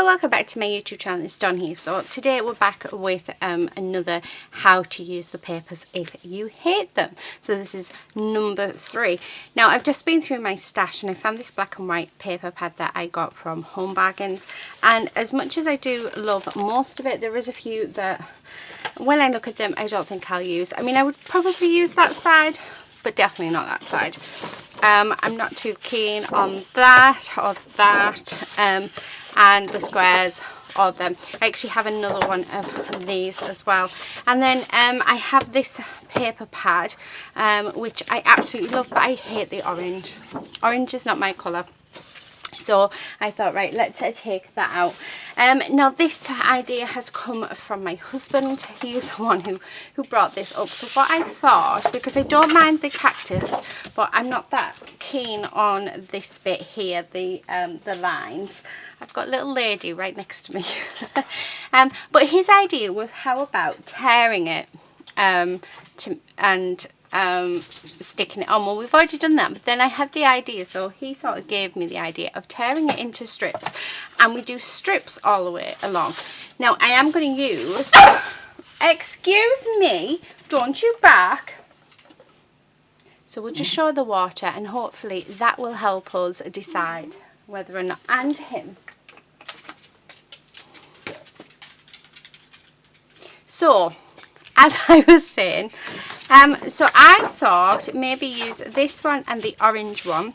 Hello, welcome back to my YouTube channel. It's Dawn here. So today we're back with another how to use the papers if you hate them. So this is number 3. Now I've just been through my stash and I found this black and white paper pad that I got from Home Bargains, and as much as I do love most of it, there is a few that when I look at them I don't think I'll use. I mean, I would probably use that side, but definitely not that side. I'm not too keen on that or that, and the squares or them. I actually have another one of these as well. And then I have this paper pad, which I absolutely love, but I hate the orange. Orange is not my colour. So I thought, right, let's take that out. Now this idea has come from my husband. He's the one who brought this up. So what I thought, because I don't mind the cactus, but I'm not that keen on this bit here, the lines. I've got a little lady right next to me. But his idea was, how about tearing it sticking it on. Well, we've already done that, but then I had the idea, so he sort of gave me the idea of tearing it into strips, and we do strips all the way along. Now I am going to use, excuse me, don't you back. So we'll just show the water, and hopefully that will help us decide whether or not, and him. So as I was saying, so I thought maybe use this one and the orange one.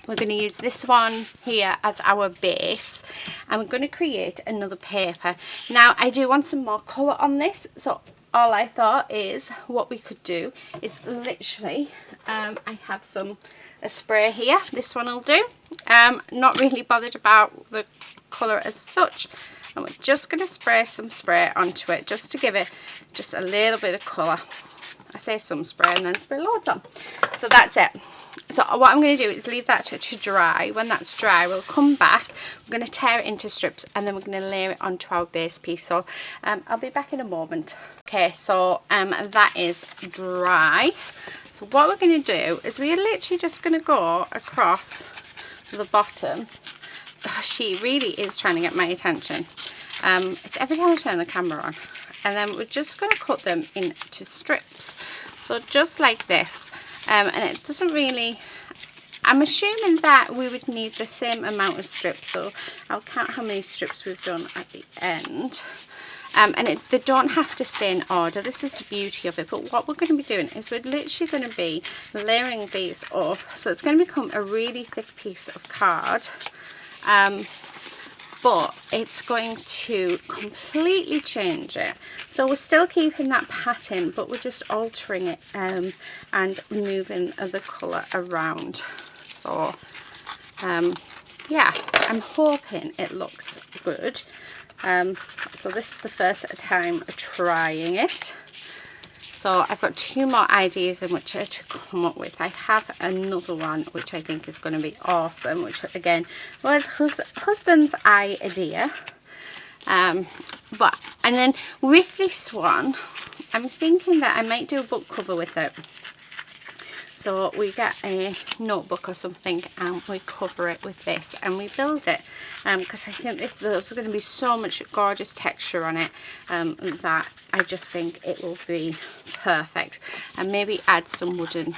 We're going to use this one here as our base, and we're going to create another paper. Now I do want some more colour on this, so all I thought is what we could do is literally, I have a spray here. This one will do. Not really bothered about the colour as such. And we're just going to spray some spray onto it just to give it just a little bit of colour. I say some spray and then spray loads on. So that's it. So what I'm going to do is leave that to dry. When that's dry, we'll come back. We're going to tear it into strips, and then we're going to layer it onto our base piece. So I'll be back in a moment. Okay, so that is dry. So what we're going to do is we're literally just going to go across the bottom. Oh, she really is trying to get my attention. It's every time I turn the camera on. And then we're just going to cut them into strips. So just like this. And it doesn't really, I'm assuming that we would need the same amount of strips. So I'll count how many strips we've done at the end. And they don't have to stay in order. This is the beauty of it. But what we're going to be doing is we're literally going to be layering these up. So it's going to become a really thick piece of card. But it's going to completely change it. So we're still keeping that pattern, but we're just altering it and moving the colour around. So yeah, I'm hoping it looks good. So this is the first time trying it. So I've got 2 more ideas in which to come up with. I have another one which I think is going to be awesome, which again was husband's idea. And then with this one, I'm thinking that I might do a book cover with it. So we get a notebook or something and we cover it with this and we build it, because I think there's going to be so much gorgeous texture on it that I just think it will be perfect. And maybe add some wooden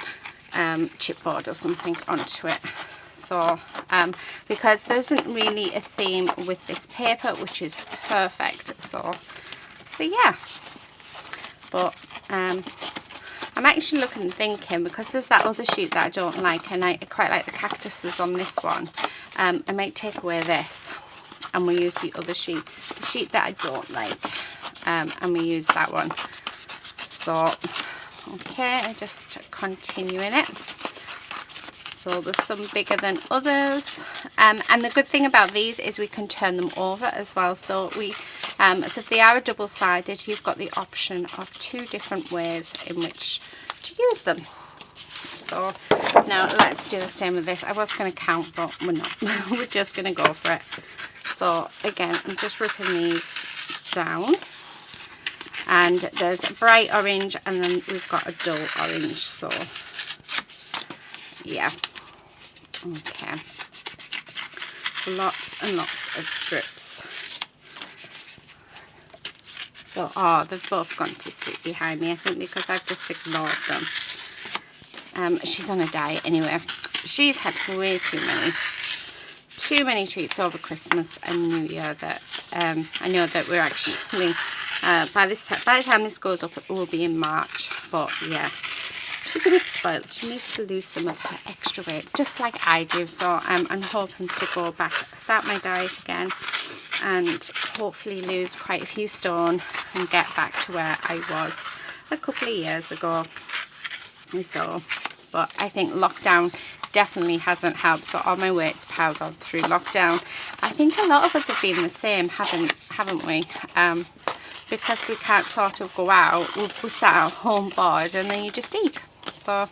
chipboard or something onto it. So because there isn't really a theme with this paper, which is perfect. So yeah, but I'm actually looking and thinking, because there's that other sheet that I don't like, and I quite like the cactuses on this one. I might take away this and we use the other sheet, the sheet that I don't like, and we use that one. So okay, I just continuing it. So there's some bigger than others, and the good thing about these is we can turn them over as well. So so if they are double-sided, you've got the option of 2 different ways in which to use them. So now let's do the same with this. I was going to count, but we're not. We're just going to go for it. So again, I'm just ripping these down, and there's a bright orange and then we've got a dull orange. So yeah, okay, lots and lots of strips. So, oh, they've both gone to sleep behind me, I think, because I've just ignored them. She's on a diet anyway. She's had way too many treats over Christmas and New Year that I know that we're actually by the time this goes up, it will be in March. But yeah, she's a bit spoiled. She needs to lose some of her extra weight, just like I do. So I'm hoping to go back, start my diet again, and hopefully lose quite a few stone and get back to where I was a couple of years ago. So, but I think lockdown definitely hasn't helped. So all my weight's piled on through lockdown. I think a lot of us have been the same, haven't we? Because we can't sort of go out. We sat at home bored, and then you just eat. So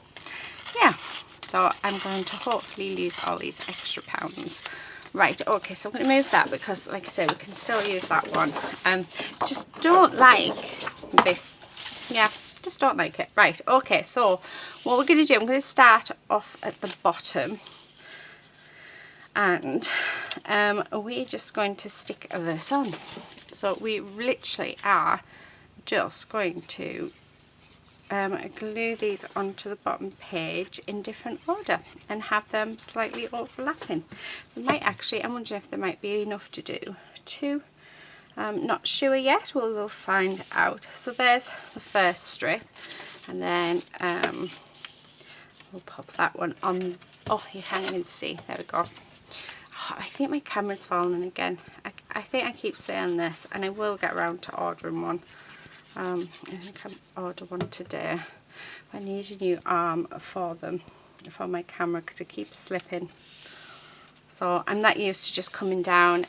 yeah. So I'm going to hopefully lose all these extra pounds. Right, okay, so I'm going to move that because, like I said, we can still use that one. Just don't like this. Yeah, just don't like it. Right, okay, so what we're going to do, I'm going to start off at the bottom. And we're just going to stick this on. So we literally are just going to glue these onto the bottom page in different order and have them slightly overlapping. There might actually, I'm wondering if there might be enough to do two. Not sure yet, we'll find out. So there's the first strip, and then we'll pop that one on. Oh, you can't even see. There we go. Oh, I think my camera's falling again. I think I keep saying this, and I will get around to ordering one. I think I'll order one today. I need a new arm for them, for my camera, because it keeps slipping. So I'm not used to just coming down,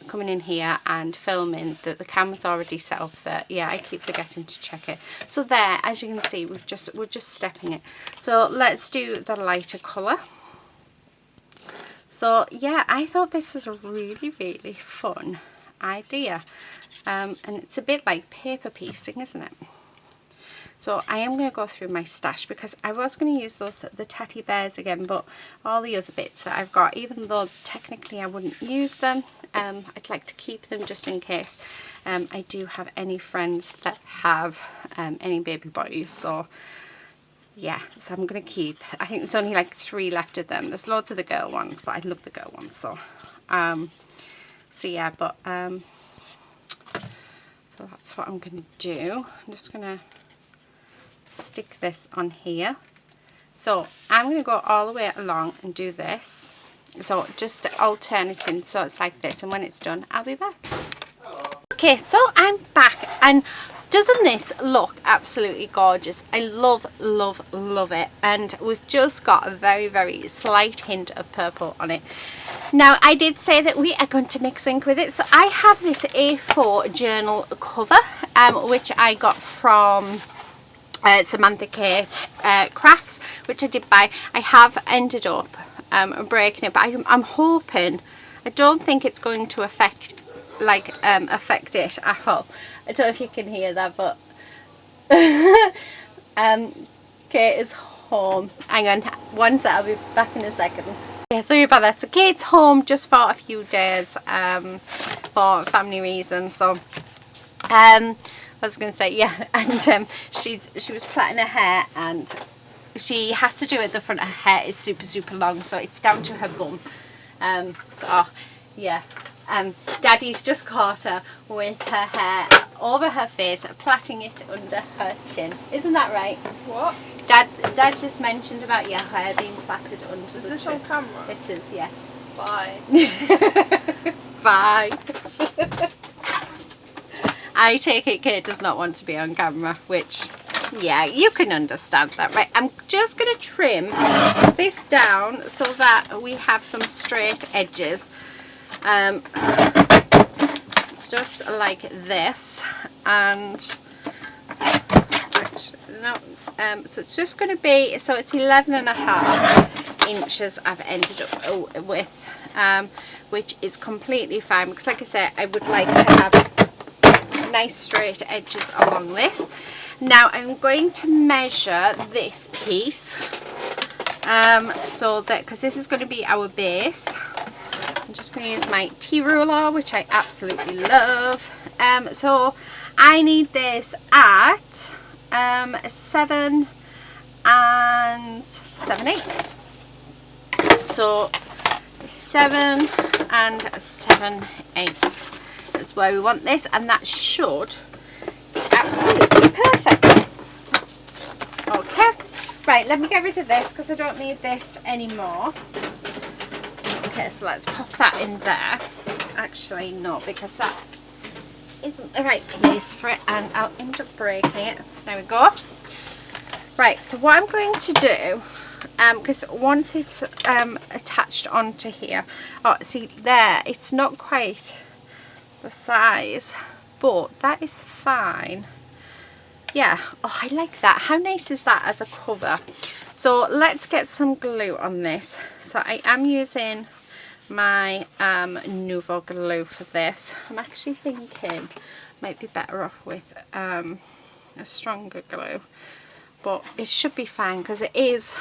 coming in here and filming. That the camera's already set up there. Yeah, I keep forgetting to check it. So there, as you can see, we're just stepping it. So let's do the lighter colour. So yeah, I thought this was a really, really fun idea. And it's a bit like paper piecing, isn't it? So I am going to go through my stash, because I was going to use the teddy bears again, but all the other bits that I've got, even though technically I wouldn't use them, I'd like to keep them just in case I do have any friends that have any baby boys. So yeah, so I'm going to keep, I think there's only like 3 left of them. There's loads of the girl ones, but I love the girl ones. So yeah, but so that's what I'm going to do. I'm just going to stick this on here. So I'm going to go all the way along and do this. So just alternating, so it's like this, and when it's done, I'll be back. Okay, so I'm back, and doesn't this look absolutely gorgeous? I love, love, love it. And we've just got a very, very slight hint of purple on it. Now, I did say that we are going to mix ink with it. So I have this A4 journal cover, which I got from Samantha K Crafts, which I did buy. I have ended up breaking it, but I'm hoping, I don't think it's going to affect it at all. I don't know if you can hear that, but Kate is home. Hang on one sec, I'll be back in a second. Yeah, sorry about that. So Kate's home just for a few days for family reasons. So I was going to say, yeah, and she was plaiting her hair, and she has to do it at the front. Her hair is super, super long, so it's down to her bum. So yeah. Daddy's just caught her with her hair over her face, plaiting it under her chin. Isn't that right? What? Dad just mentioned about your hair being plaited under the chin. Is this on camera? It is, yes. Bye. Bye. I take it Kate does not want to be on camera, which, yeah, you can understand that, right? I'm just going to trim this down so that we have some straight edges. Just like this, and actually, no, so it's just going to be, so it's 11.5 inches I've ended up with, which is completely fine, because like I said, I would like to have nice straight edges along this. Now I'm going to measure this piece, so that, because this is going to be our base, I'm just going to use my tea ruler, which I absolutely love. So I need this at 7 7/8. So 7 7/8 is where we want this, and that should be absolutely perfect. Okay, right, let me get rid of this because I don't need this anymore. Okay, so let's pop that in there. Actually, no, because that isn't the right place for it, and I'll end up breaking it. There we go. Right, so what I'm going to do, because once it's attached onto here, oh, see there, it's not quite the size, but that is fine. Yeah, oh, I like that. How nice is that as a cover? So let's get some glue on this. So I am using my Nuvo glue for this. I'm actually thinking might be better off with a stronger glue, but it should be fine because it is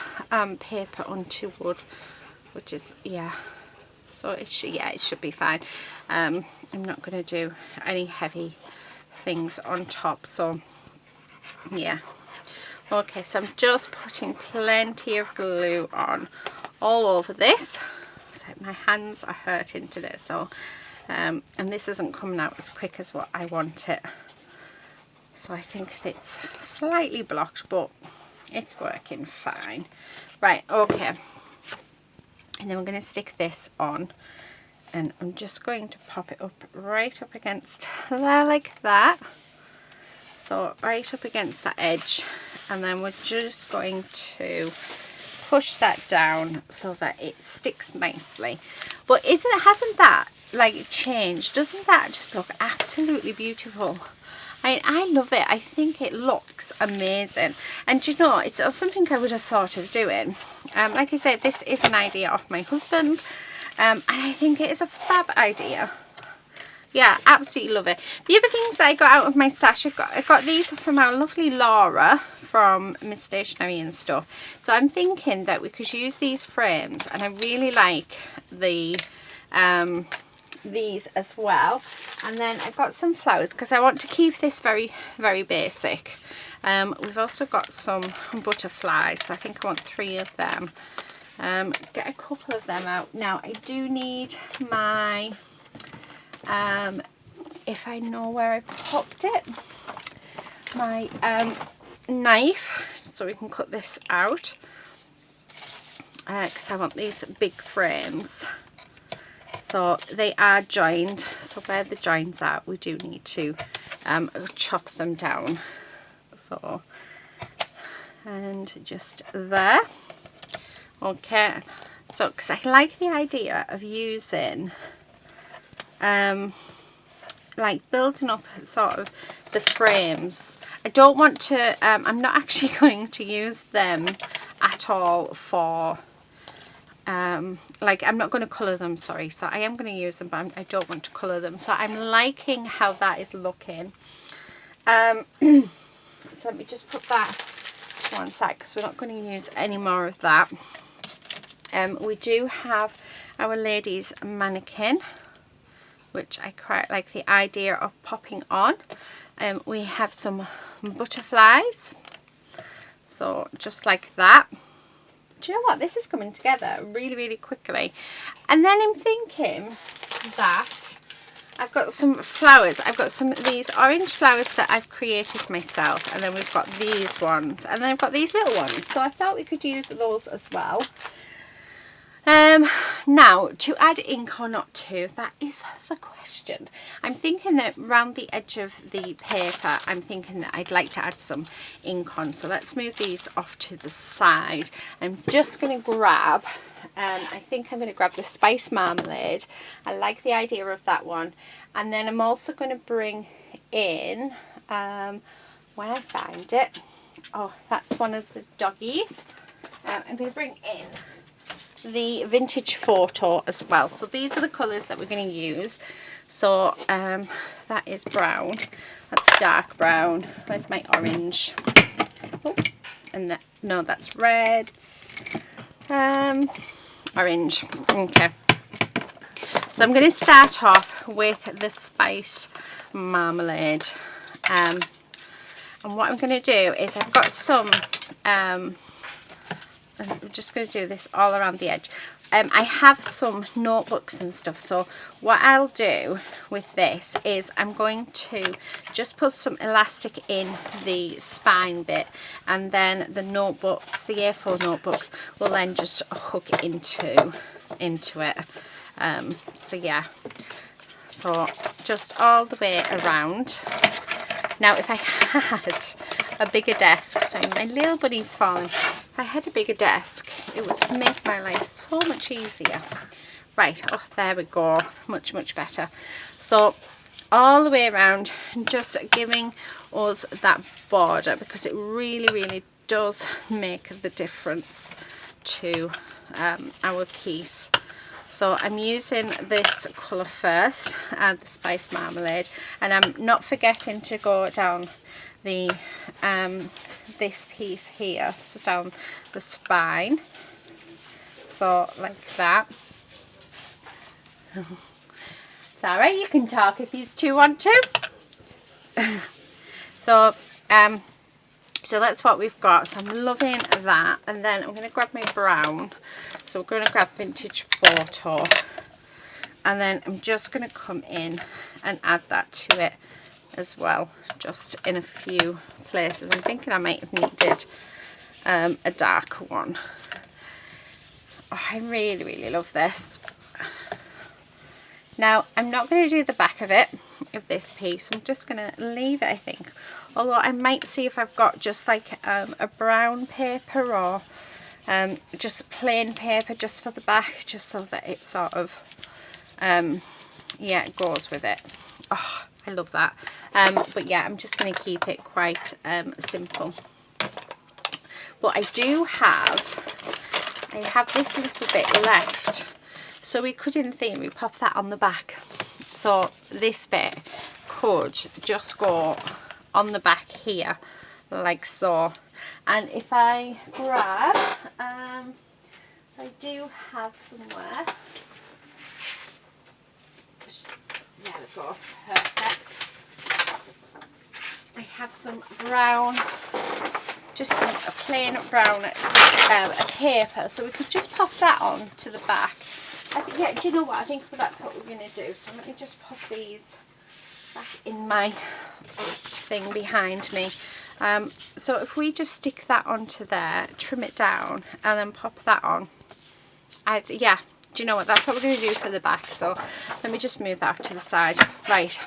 paper onto wood, which is, yeah, so it should be fine. I'm not going to do any heavy things on top, so yeah. Okay, so I'm just putting plenty of glue on all over this. So my hands are hurting today, so and this isn't coming out as quick as what I want it. So I think it's slightly blocked, but it's working fine. Right, okay. And then we're going to stick this on, and I'm just going to pop it up right up against there like that. So right up against that edge, and then we're just going to push that down so that it sticks nicely. But hasn't that like changed? Doesn't that just look absolutely beautiful? I love it. I think it looks amazing. And you know, it's something I would have thought of doing. Like I said, this is an idea of my husband, and I think it is a fab idea. Yeah, absolutely love it. The other things that I got out of my stash, I got these from our lovely Laura from Miss Stationery and Stuff. So I'm thinking that we could use these frames, and I really like the these as well. And then I've got some flowers because I want to keep this very, very basic. We've also got some butterflies, so I think I want 3 of them. Get a couple of them out. Now I do need my if I know where I popped it, my knife, so we can cut this out, because I want these big frames. So they are joined, so where the joins are, we do need to chop them down. So, and just there. Okay, so because I like the idea of using like building up sort of the frames. I don't want to I'm not actually going to use them at all for like I'm not going to colour them, sorry. So I am going to use them, but I don't want to colour them. So I'm liking how that is looking. So let me just put that one side because we're not going to use any more of that. We do have our ladies mannequin, which I quite like the idea of popping on. We have some butterflies, so just like that. Do you know what, this is coming together really, really quickly. And then I'm thinking that I've got some flowers. I've got some of these orange flowers that I've created myself, and then we've got these ones, and then I've got these little ones, so I thought we could use those as well. Now, to add ink or not to, that is the question. I'm thinking that around the edge of the paper, I'm thinking that I'd like to add some ink on. So let's move these off to the side. I'm just going to grab, I think I'm going to grab the Spice Marmalade. I like the idea of that one. And then I'm also going to bring in, when I find it, oh, that's one of the doggies. I'm going to bring in the Vintage Photo as well. So these are the colours that we're going to use. So that is brown, that's dark brown, where's my orange, oh, and that, no, that's reds, orange. Okay, So I'm going to start off with the spice marmalade. And what I'm going to do is I've got some, I'm just going to do this all around the edge. I have some notebooks and stuff, so what I'll do with this is I'm going to just put some elastic in the spine bit, and then the notebooks, the A4 notebooks, will then just hook into it. So yeah, so just all the way around. Now if I had a bigger desk, so my little buddy's falling, if I had a bigger desk it would make my life so much easier. Right, oh there we go, much better. So all the way around, just giving us that border, because it really does make the difference to our piece. So I'm using this colour first, the Spice Marmalade, and I'm not forgetting to go down the this piece here, so down the spine, so like that. It's alright, you can talk if you two want to. So so that's what we've got. So I'm loving that, and then I'm going to grab my brown. So we're going to grab Vintage Photo, and then I'm just going to come in and add that to it as well, just in a few places. I'm thinking I might have needed a darker one. Oh, I really love this. Now I'm not going to do the back of it, of this piece. I'm just going to leave it, I think. Although I might see if I've got just like a brown paper, or just plain paper just for the back, just so that it sort of yeah, it goes with it. Oh, I love that. But yeah, I'm just going to keep it quite simple. But I have this little bit left, so we could in theory pop that on the back. So this bit could just go on the back here, like so. And if I grab, so I do have somewhere, there we go, perfect. I have some brown, just some plain brown paper, so we could just pop that on to the back. I think, yeah, do you know what, I think that's what we're going to do. So let me just pop these back in my thing behind me. So if we just stick that onto there, trim it down, and then pop that on, yeah, do you know what, that's what we're going to do for the back. So let me just move that off to the side. Right,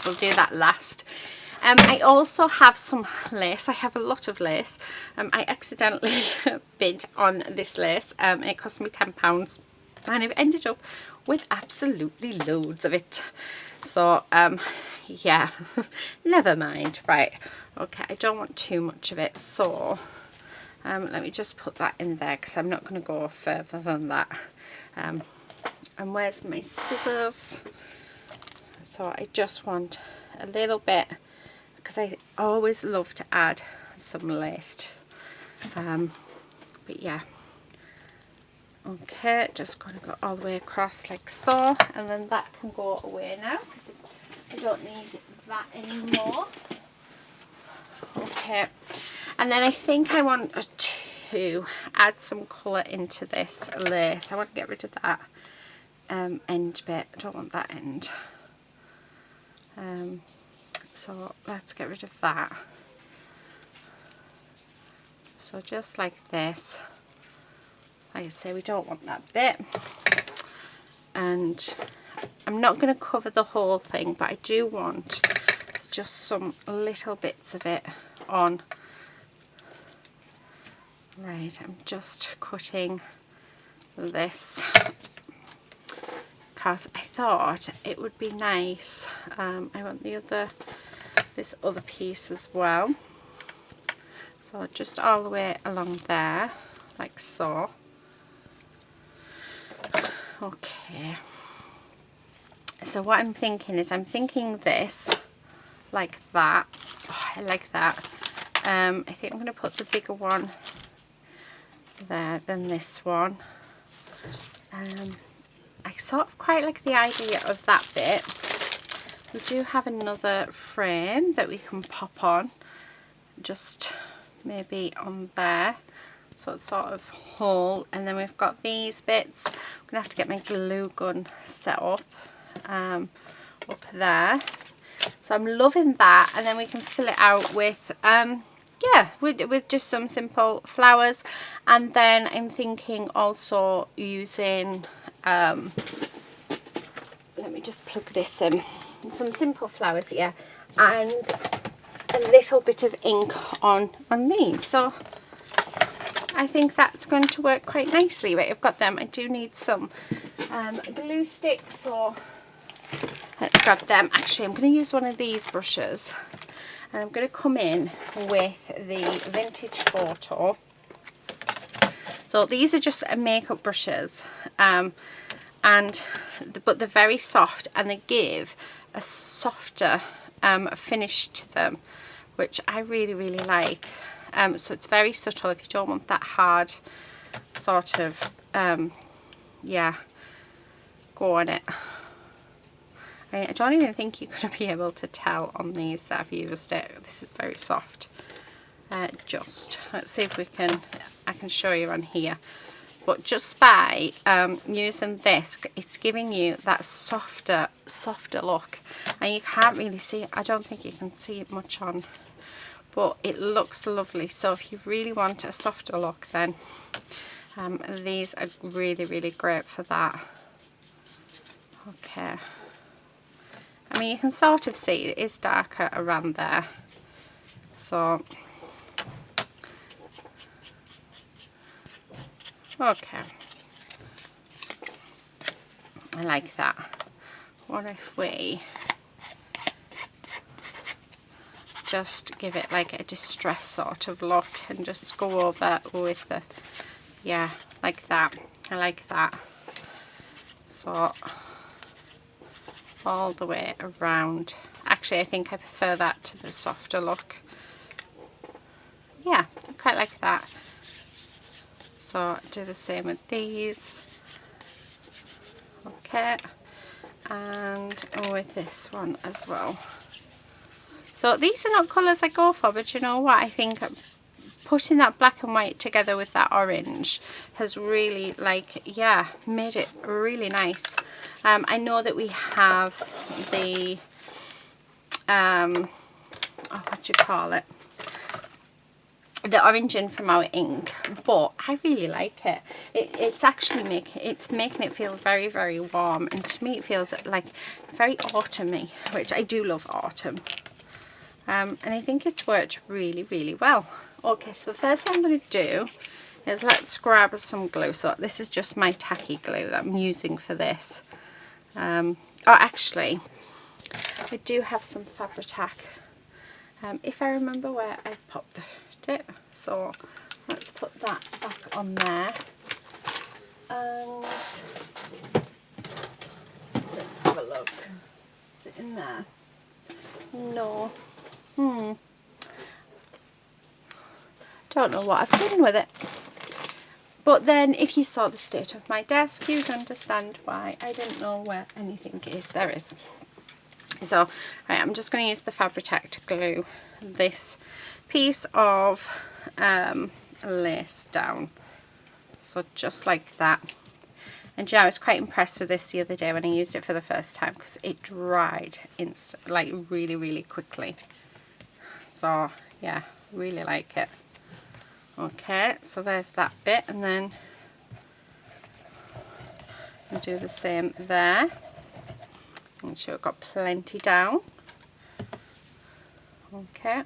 we'll do that last. I also have some lace. I have a lot of lace. I accidentally bid on this lace. It cost me £10, and I've ended up with absolutely loads of it. So yeah, never mind. Right, okay, I don't want too much of it, so let me just put that in there, because I'm not going to go further than that. And where's my scissors? So I just want a little bit, because I always love to add some lace. But yeah, okay, just going to go all the way across like so, and then that can go away now, because I don't need that anymore. Okay, and then I think I want to add some colour into this lace. I want to get rid of that end bit. I don't want that end. So let's get rid of that. So just like this. Like I say, we don't want that bit. And I'm not going to cover the whole thing, but I do want just some little bits of it on. Right, I'm just cutting this, because I thought it would be nice. I want this other piece as well. So just all the way along there, like so. Okay. So what I'm thinking is, I'm thinking this, like that. Oh, I like that. I think I'm going to put the bigger one there than this one. I sort of quite like the idea of that bit. We do have another frame that we can pop on, just maybe on there, so it's sort of whole. And then we've got these bits. I'm gonna have to get my glue gun set up there. So I'm loving that, and then we can fill it out with yeah, with just some simple flowers. And then I'm thinking also using let me just plug this in, some simple flowers here, and a little bit of ink on these. So I think that's going to work quite nicely. Right, I've got them. I do need some glue sticks, so let's grab them. Actually, I'm going to use one of these brushes, and I'm going to come in with the Vintage Photo. So these are just makeup brushes, but they're very soft, and they give a softer finish to them, which I really, really like. So it's very subtle if you don't want that hard sort of, yeah, go on it. I don't even think you're going to be able to tell on these that I've used it. This is very soft. Let's see if I can show you on here. But just by using this, it's giving you that softer look. And you can't really see it. I don't think you can see it much on, but it looks lovely. So if you really want a softer look, then these are really, really great for that. Okay. I mean, you can sort of see it is darker around there. So, okay. I like that. What if we just give it like a distress sort of look and just go over with the, yeah, like that. I like that. So all the way around. Actually, I think I prefer that to the softer look. Yeah, I quite like that. So do the same with these. Okay, and with this one as well. So these are not colours I go for, but you know what, I think putting that black and white together with that orange has really, like, yeah, made it really nice. I know that we have the what do you call it, the origin from our ink, but I really like it. It's actually making it feel very, very warm, and to me it feels like very autumny, which I do love autumn. And I think it's worked really, really well. Okay, so the first thing I'm going to do is let's grab some glue. So this is just my tacky glue that I'm using for this. Oh, actually, I do have some Fabri-Tac, if I remember where I popped it. So let's put that back on there. And let's have a look. Is it in there? No. Don't know what I've done with it. But then if you saw the state of my desk, you'd understand why I didn't know where anything is. There is. So, right, I'm just going to use the Fabri-Tac to glue this piece of lace down. So just like that. And yeah, I was quite impressed with this the other day when I used it for the first time, because it dried like really, really quickly. So yeah, really like it. Okay, so there's that bit, and then I'll do the same there. Make sure I've got plenty down. Okay,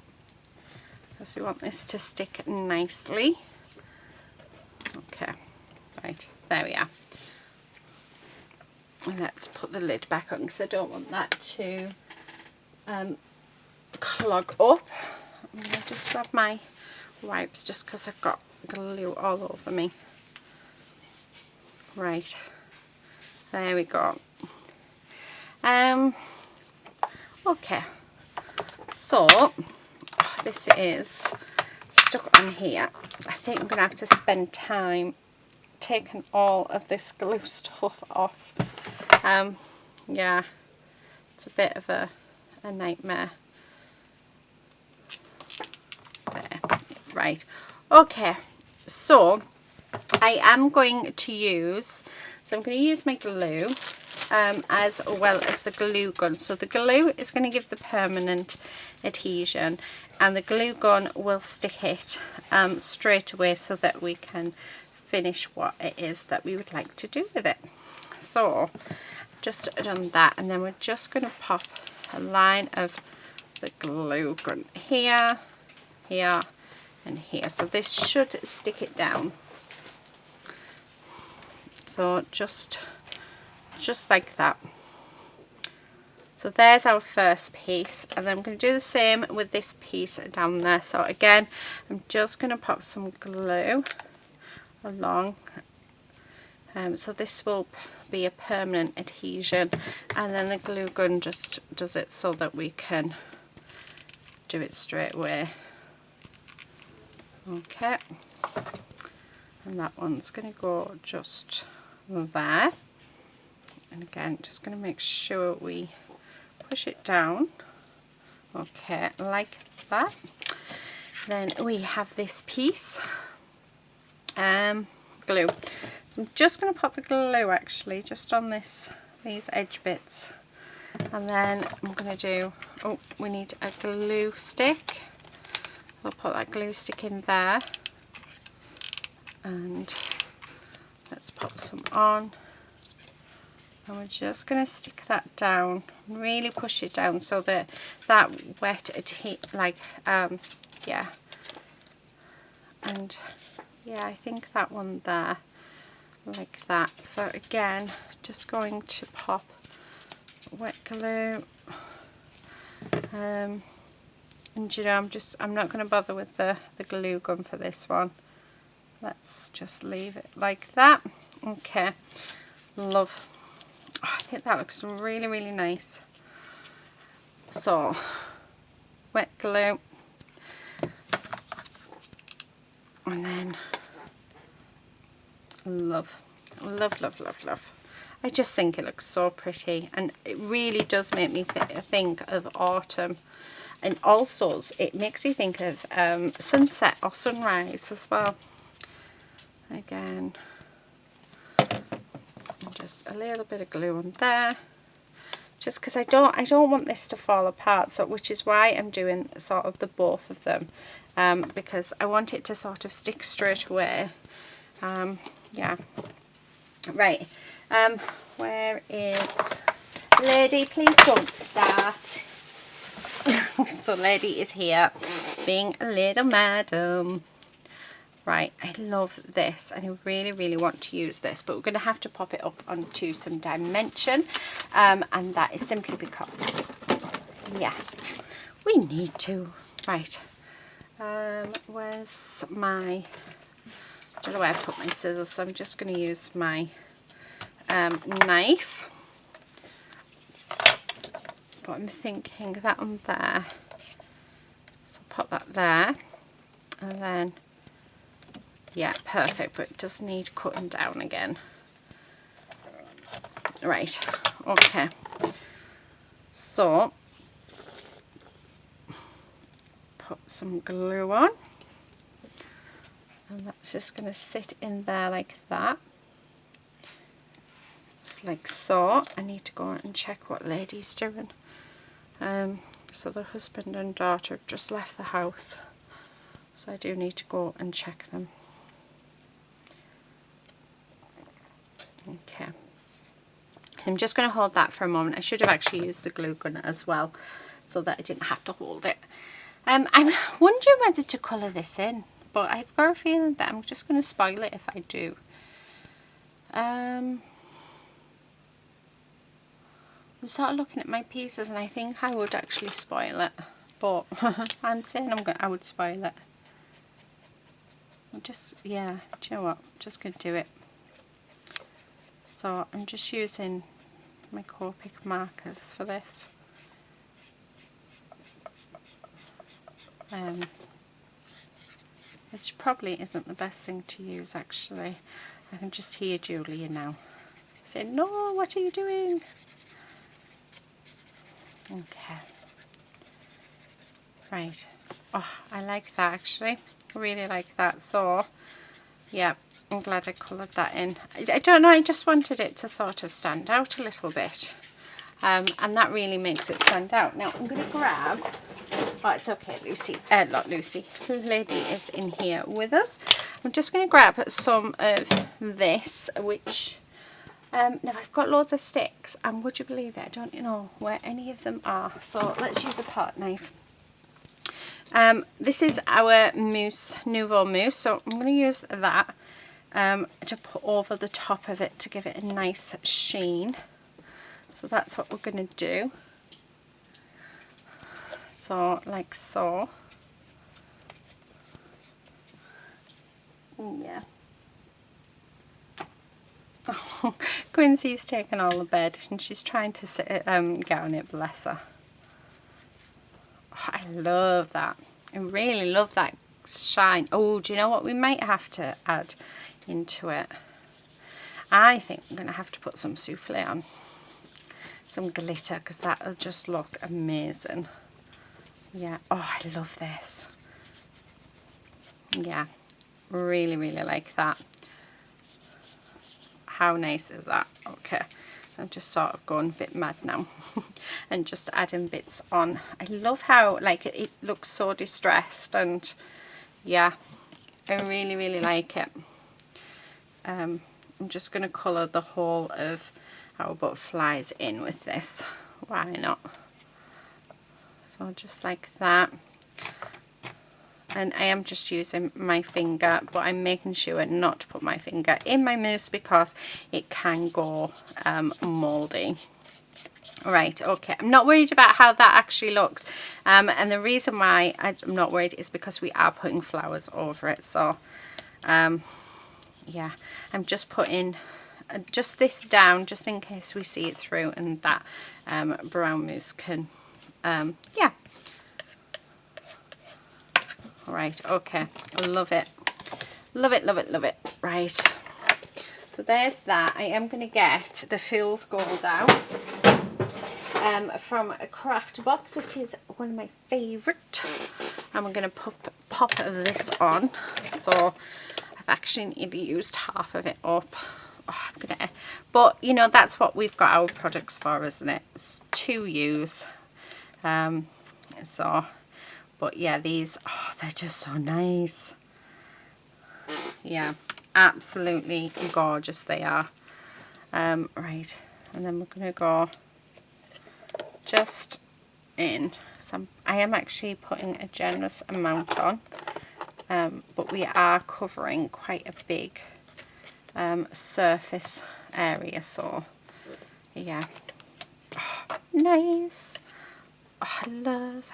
because we want this to stick nicely. Okay, right, there we are. And let's put the lid back on, because I don't want that to clog up. I'm going to just grab my wipes, just because I've got glue all over me. Right, there we go. Okay, so this is stuck on here. I think I'm going to have to spend time taken all of this glue stuff off. Yeah, it's a bit of a nightmare. There. Right, okay, so I am going to use, I'm going to use my glue as well as the glue gun. So the glue is going to give the permanent adhesion, and the glue gun will stick it straight away so that we can finish what it is that we would like to do with it. So just done that, and then we're just going to pop a line of the glue gun here, here and here. So this should stick it down. So just like that. So there's our first piece, and then I'm going to do the same with this piece down there. So again, I'm just going to pop some glue along. So this will be a permanent adhesion, and then the glue gun just does it so that we can do it straight away. Okay, and that one's going to go just there. And again, just going to make sure we push it down, okay, like that. Then we have this piece, glue. So I'm just going to pop the glue actually just on these edge bits, and then I'm going to do, oh, we need a glue stick. I'll put that glue stick in there, and let's pop some on. And we're just going to stick that down, really push it down so that that wet yeah, and yeah, I think that one there, like that. So again, just going to pop wet glue, and you know, I'm not going to bother with the glue gun for this one. Let's just leave it like that. Okay, love. Oh, I think that looks really, really nice. So, wet glue, and then love, love, love, love, love. I just think it looks so pretty, and it really does make me think of autumn, and also it makes you think of sunset or sunrise as well. Again, just a little bit of glue on there, just because I don't want this to fall apart, so which is why I'm doing sort of the both of them, because I want it to sort of stick straight away. Yeah, right. Where is Lady? Please don't start. So Lady is here being a little madam. Right, I love this, and I really, really want to use this, but we're going to have to pop it up onto some dimension, and that is simply because, yeah, we need to. Right, where's my, I don't know where I put my scissors, so I'm just going to use my knife, but I'm thinking that one there, so pop that there, and then, yeah, perfect, but it does need cutting down again. Right, okay, so put some glue on, and that's just going to sit in there like that, just like so. I need to go and check what Lady's doing. So the husband and daughter have just left the house, so I do need to go and check them. Okay, I'm just going to hold that for a moment. I should have actually used the glue gun as well, so that I didn't have to hold it. I'm wondering whether to colour this in, but I've got a feeling that I'm just going to spoil it if I do. I'm sort of looking at my pieces, and I think I would actually spoil it, but I'm saying I would spoil it. I'm just, yeah, do you know what, I'm just going to do it. So I'm just using my Copic markers for this. Which probably isn't the best thing to use actually. I can just hear Julia now saying, no, what are you doing? Okay. Right. Oh, I like that actually. I really like that. So, yeah, I'm glad I coloured that in. I don't know, I just wanted it to sort of stand out a little bit. And that really makes it stand out. Now, I'm going to grab... Oh, it's okay, Lucy. Not Lucy. Lady is in here with us. I'm just going to grab some of this, which... now, I've got loads of sticks, and would you believe it, I don't know where any of them are. So, let's use a palette knife. This is our mousse, Nouveau Mousse, so I'm going to use that to put over the top of it to give it a nice sheen. So that's what we're going to do. So, like so. Yeah. Oh, Quincy's taken all the bed and she's trying to sit, get on it, bless her. Oh, I love that. I really love that shine. Oh, do you know what we might have to add into it? I think I'm going to have to put some souffle on. Some glitter, because that'll just look amazing. Yeah. Oh, I love this. Yeah. Really, really like that. How nice is that? Okay. I'm just sort of going a bit mad now and just adding bits on. I love how like it looks so distressed, and yeah, I really, really like it. I'm just going to colour the whole of our butterflies in with this. Why not? So just like that. And I am just using my finger, but I'm making sure not to put my finger in my mousse because it can go mouldy. Right, okay, I'm not worried about how that actually looks, and the reason why I'm not worried is because we are putting flowers over it. So yeah, I'm just putting just this down just in case we see it through, and that brown mousse can yeah. Right, okay, I love it. Love it, love it, love it. Right, so there's that. I am going to get the Fool's Gold out from a craft box, which is one of my favourite. And we're going to pop this on. So I've actually nearly used half of it up. Oh, I'm gonna, but you know, that's what we've got our products for, isn't it? It's to use. So, but yeah, these, oh, they're just so nice. Yeah, absolutely gorgeous they are. Right, and then we're gonna go just in some. I am actually putting a generous amount on, but we are covering quite a big surface area, so yeah. Oh, nice. Oh, I love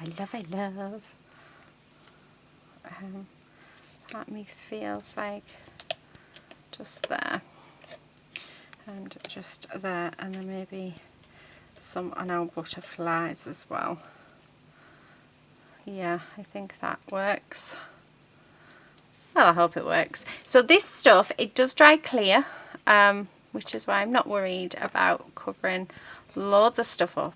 that me feels like just there and just there, and then maybe some on our butterflies as well. Yeah, I think that works. Well, I hope it works. So this stuff, it does dry clear, which is why I'm not worried about covering loads of stuff up.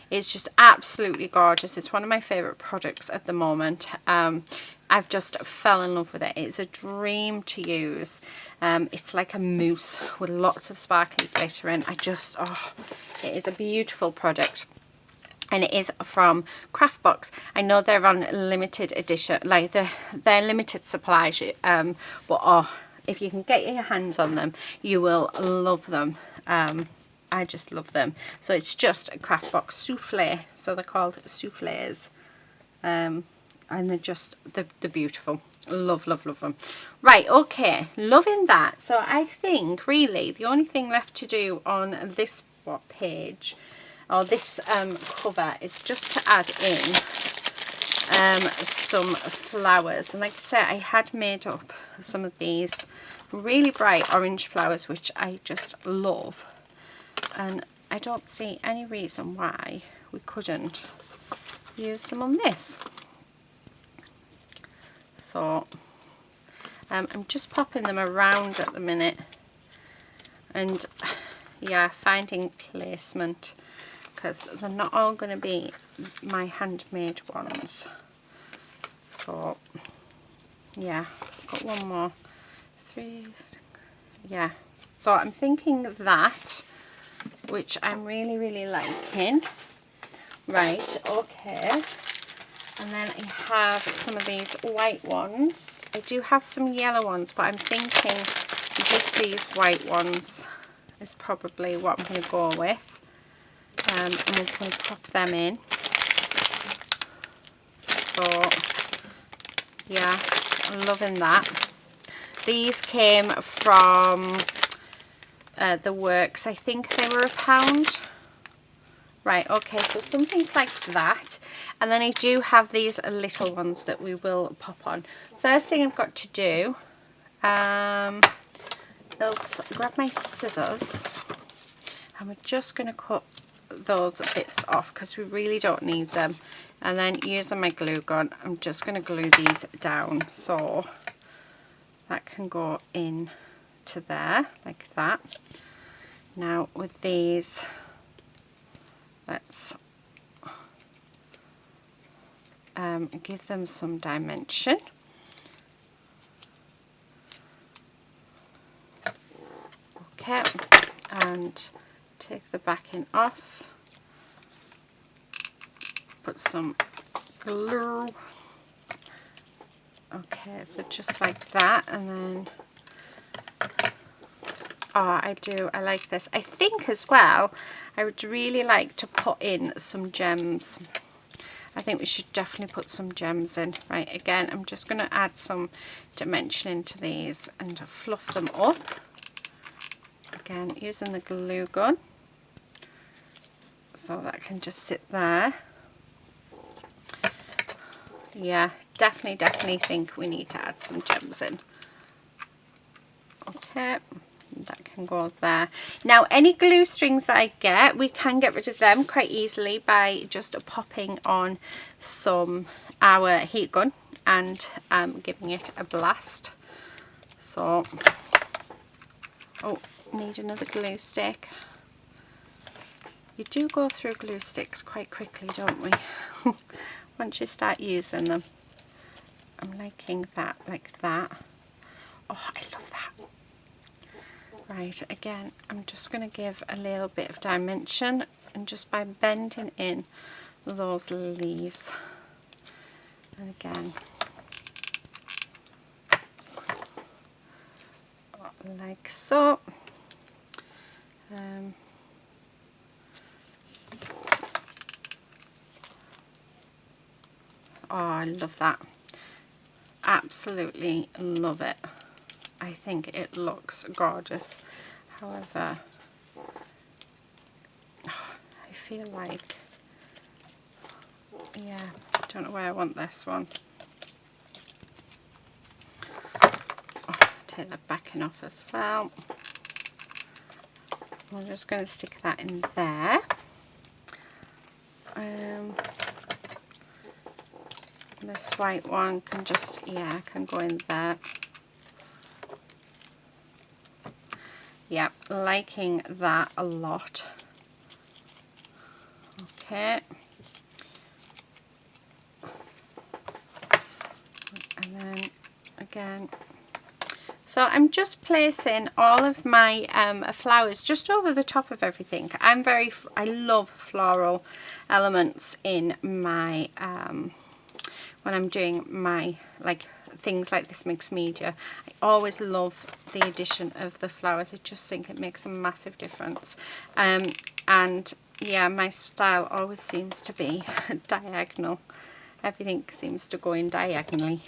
It's just absolutely gorgeous. It's one of my favourite products at the moment. I've just fell in love with it. It's a dream to use. It's like a mousse with lots of sparkly glitter in. Oh, it is a beautiful product. And it is from Craftbox. I know they're on limited edition, like they're limited supplies, but oh, if you can get your hands on them, you will love them. I just love them. So it's just a Craftbox souffle. So they're called souffles, and they're beautiful. Love, love, love them. Right, okay, loving that. So I think really the only thing left to do on this page, or this cover, is just to add in some flowers. And like I said, I had made up some of these really bright orange flowers, which I just love, and I don't see any reason why we couldn't use them on this. So I'm just popping them around at the minute, and yeah, finding placement, because they're not all going to be my handmade ones. So yeah, got one more, 3, yeah. So I'm thinking that, which I'm really liking. Right, okay. And then I have some of these white ones. I do have some yellow ones, but I'm thinking just these white ones is probably what I'm going to go with. And we're going to pop them in. So, yeah, I'm loving that. These came from The Works. I think they were £1. Right, okay, so something like that. And then I do have these little ones that we will pop on. First thing I've got to do, I'll grab my scissors, and we're just going to cut those bits off because we really don't need them. And then using my glue gun, I'm just going to glue these down so that can go in to there like that. Now with these, let's give them some dimension. Okay, and take the backing off, put some glue. Okay, so just like that, and then I like this. I think as well I would really like to put in some gems. I think we should definitely put some gems in. Right, again, I'm just going to add some dimension into these and fluff them up. Again, using the glue gun, so that can just sit there. Yeah, definitely think we need to add some gems in. Okay, that can go there. Now, any glue strings that I get, we can get rid of them quite easily by just popping on our heat gun and giving it a blast. So, oh, need another glue stick. You do go through glue sticks quite quickly, don't we? Once you start using them. I'm liking that, like that. Oh, I love that. Right, again, I'm just going to give a little bit of dimension, and just by bending in those leaves. And again, like so. Oh, I love that. Absolutely love it. I think it looks gorgeous. However, I feel like, yeah, I don't know where I want this one. Oh, take the backing off as well. I'm just going to stick that in there. This white one can just, yeah, can go in there. Yeah, liking that a lot. Okay. And then again, so I'm just placing all of my flowers just over the top of everything. I love floral elements in my when I'm doing my things like this mixed media. I always love the addition of the flowers. I just think it makes a massive difference. And yeah, my style always seems to be diagonal. Everything seems to go in diagonally.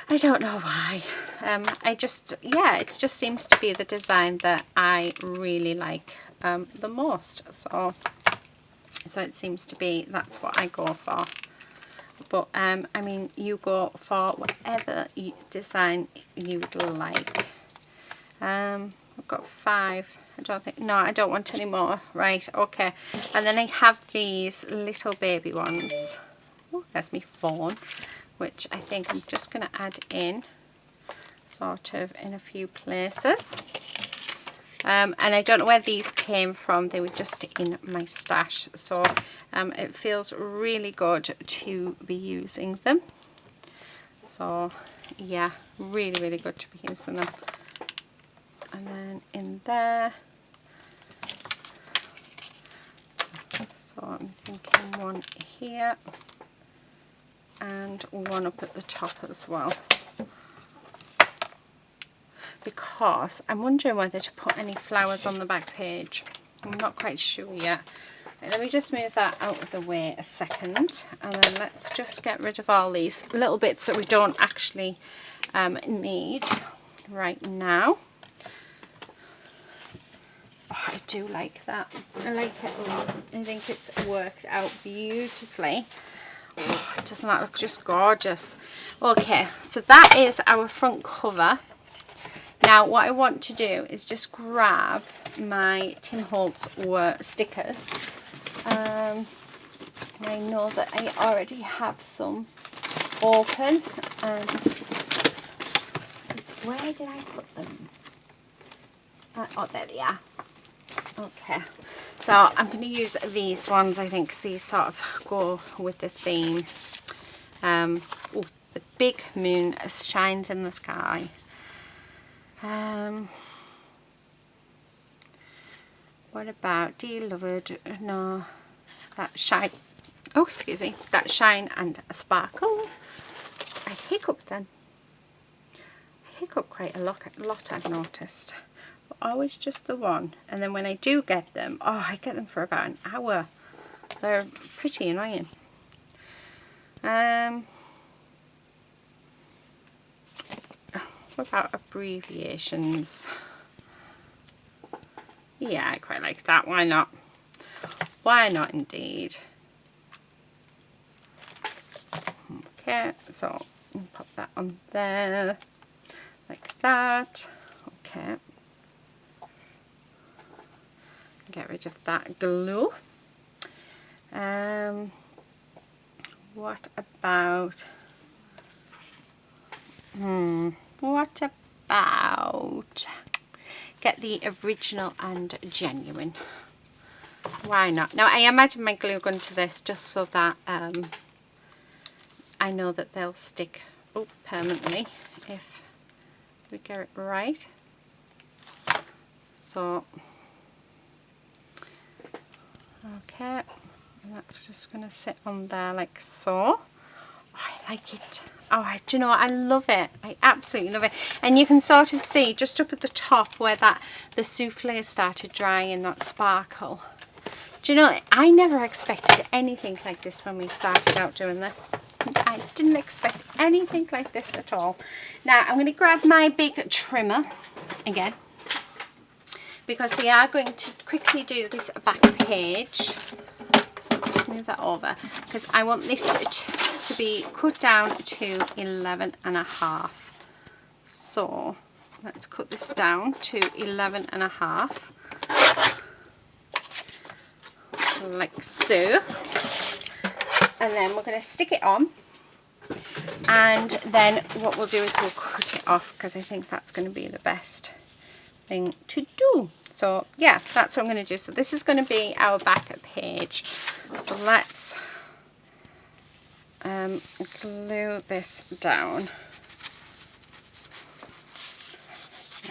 I don't know why. It just seems to be the design that I really like the most. So it seems to be, that's what I go for. But I mean, you go for whatever design you would like. I've got 5. I don't want any more. Right, okay. And then I have these little baby ones. Oh, there's my phone. which I think I'm just going to add in sort of in a few places. And I don't know where these came from, they were just in my stash, so it feels really good to be using them. So yeah, really good to be using them. And then in there, so I'm thinking one here and one up at the top as well, because I'm wondering whether to put any flowers on the back page. I'm not quite sure yet. Right, let me just move that out of the way a second, and then let's just get rid of all these little bits that we don't actually need right now. Oh, I do like that. I like it a lot. I think it's worked out beautifully. Oh, doesn't that look just gorgeous? Okay, so that is our front cover. Now what I want to do is just grab my Tim Holtz stickers. I know that I already have some open, and where did I put them? Oh, there they are. Okay, so I'm going to use these ones, I think, because these sort of go with the theme. Oh, the big moon shines in the sky. What about Dear Lover? No, that shine. Oh, excuse me. That shine and sparkle. I hiccup then. I hiccup quite a lot I've noticed. But always just the one. And then when I do get them, oh, I get them for about an hour. They're pretty annoying. What about abbreviations? Yeah, I quite like that. Why not? Why not indeed? Okay, so I'll pop that on there like that. Okay. Get rid of that glue. What about what about get the original and genuine? Why not? Now I am adding my glue gun to this just so that I know that they'll stick permanently if we get it right. So okay, and that's just going to sit on there like so. Oh, I like it. Oh, do you know what? I love it. I absolutely love it. And you can sort of see just up at the top where the souffle started drying, that sparkle. Do you know, I never expected anything like this when we started out doing this. I didn't expect anything like this at all. Now I'm going to grab my big trimmer again, because we are going to quickly do this back page. So just move that over, because I want this to be cut down to 11.5. So let's cut this down to 11.5, like so. And then we're going to stick it on, and then what we'll do is we'll cut it off, because I think that's going to be the best thing to do. So yeah, that's what I'm going to do. So this is going to be our back page. So let's glue this down,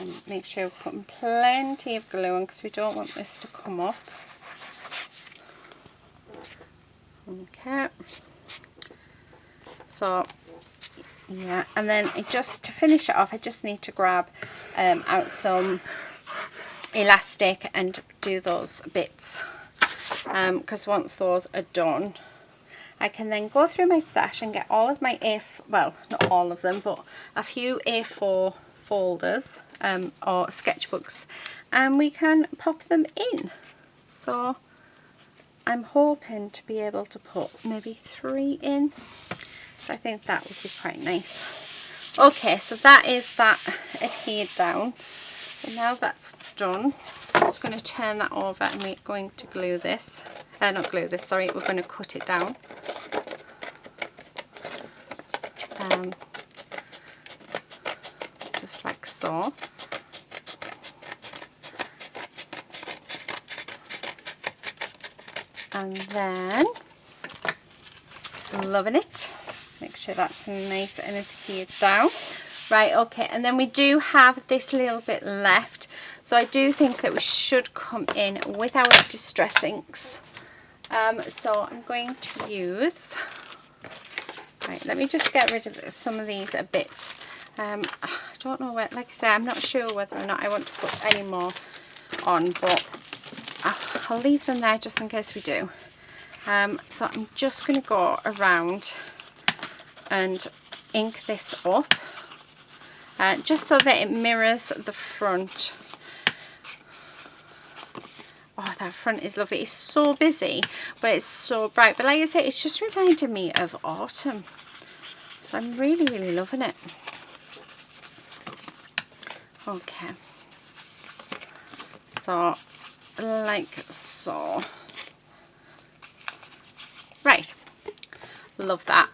and make sure we're putting plenty of glue on, because we don't want this to come up. Okay, so yeah, and then just to finish it off, I just need to grab out some elastic and do those bits, because once those are done, I can then go through my stash and get all of my well, not all of them, but a few A4 folders or sketchbooks, and we can pop them in. So I'm hoping to be able to put maybe 3 in, so I think that would be quite nice. Okay, so that is that adhered down. So now that's done, I'm just going to turn that over, and we're going to glue this. Not glue this, sorry, we're going to cut it down. just like so. And then, loving it. Make sure that's nice and adhered down. Right, okay, and then we do have this little bit left. So I do think that we should come in with our Distress inks. So I'm going to use, right, let me just get rid of some of these bits. I don't know where, like I said, I'm not sure whether or not I want to put any more on, but I'll leave them there just in case we do. So I'm just going to go around and ink this up, just so that it mirrors the front. Oh, that front is lovely. It's so busy, but it's so bright. But like I say, it's just reminding me of autumn. So I'm really, really loving it. Okay. So, like so. Right. Love that.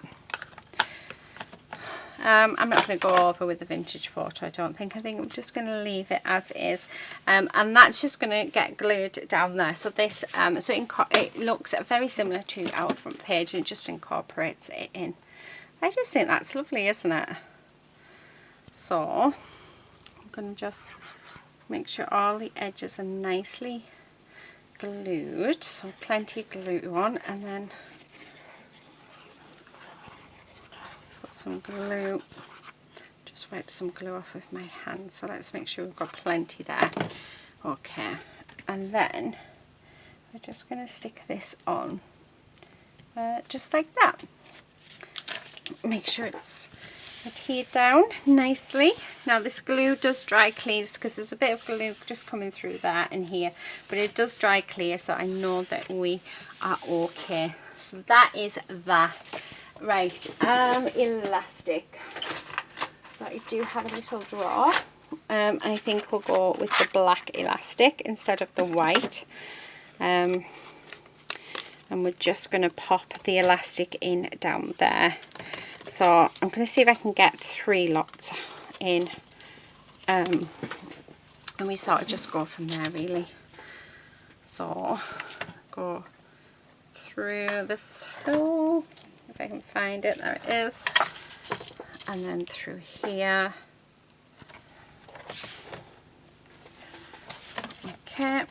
I'm not going to go over with the vintage photo, I don't think. I think I'm just going to leave it as is. And that's just going to get glued down there. So this, it looks very similar to our front page, and it just incorporates it in. I just think that's lovely, isn't it? So I'm going to just make sure all the edges are nicely glued. So plenty of glue on, and then some glue, just wipe some glue off with my hand. So let's make sure we've got plenty there. Okay, and then we're just going to stick this on just like that. Make sure it's adhered down nicely. Now this glue does dry clear, because there's a bit of glue just coming through there and here, but it does dry clear, so I know that we are okay. So that is that. Right, elastic. So I do have a little drawer. I think we'll go with the black elastic instead of the white. And we're just going to pop the elastic in down there. So I'm going to see if I can get 3 lots in. And we sort of just go from there, really. So go through this hole. If I can find it, there it is, and then through here. Okay,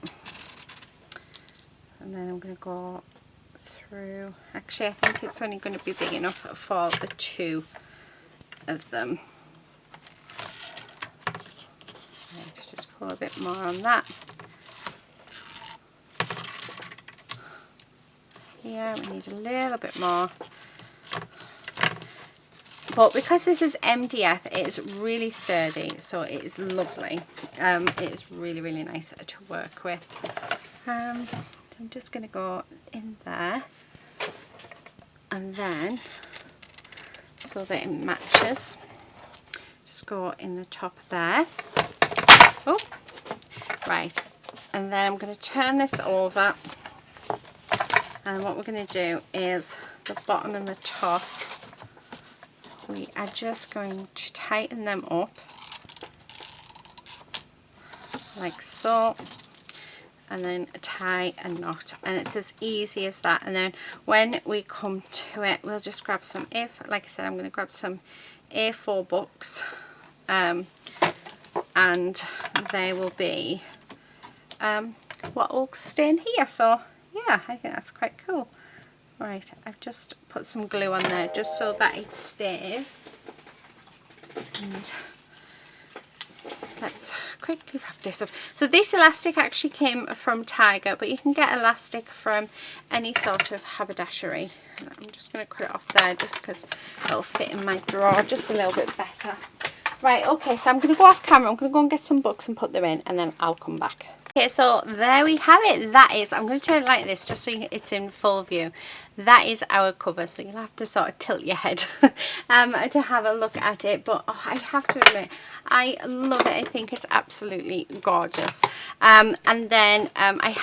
and then I'm going to go through. Actually, I think it's only going to be big enough for the 2 of them. Let's just pull a bit more on that. Here we need a little bit more. But because this is MDF, it is really sturdy, so it is lovely. It is really, really nice to work with. So I'm just going to go in there, and then, so that it matches, just go in the top there. Oh, right. And then I'm going to turn this over, and what we're going to do is the bottom and the top, we are just going to tighten them up like so, and then tie a knot, and it's as easy as that. And then when we come to it, we'll just grab some, like I said, I'm going to grab some A4 books, and they will be what will stay in here. So yeah, I think that's quite cool. Right, I've just put some glue on there just so that it stays. And let's quickly wrap this up. So this elastic actually came from Tiger, but you can get elastic from any sort of haberdashery. I'm just going to cut it off there just because it'll fit in my drawer just a little bit better. Right, okay, so I'm going to go off camera. I'm going to go and get some books and put them in, and then I'll come back. Okay, so there we have it. That is, I'm going to turn it like this just so it's in full view. That is our cover, so you'll have to sort of tilt your head to have a look at it. But oh, I have to admit, I love it. I think it's absolutely gorgeous. And then I've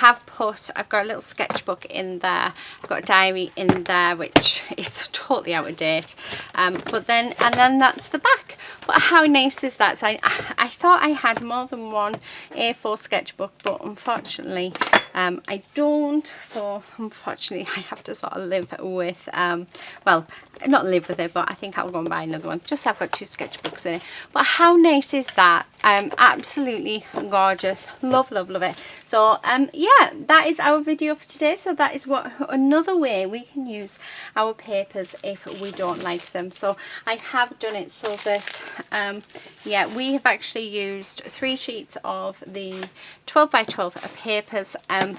got a little sketchbook in there. I've got a diary in there, which is totally out of date. And then that's the back. But how nice is that? So I thought I had more than one A4 sketchbook, but unfortunately I don't. So unfortunately I have to sort of live with, well, not live with it, but I think I'll go and buy another one. Just so I've got 2 sketchbooks in it. But how nice is that? Absolutely gorgeous. Love, love, love it. So yeah, that is our video for today. So that is another way we can use our papers if we don't like them. So I have done it so that yeah, we have actually used 3 sheets of the 12 by 12 papers and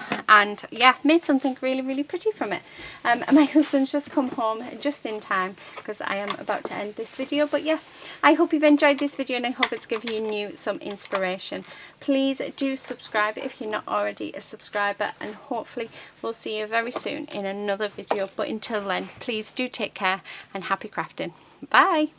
yeah, made something really, really pretty from it. My husband's just come home just in time because I am about to end this video. But yeah, I hope you've enjoyed this video and I hope it's given you some inspiration. Please do subscribe if you're not already a subscriber, and hopefully we'll see you very soon in another video. But until then, please do take care and happy crafting. Bye.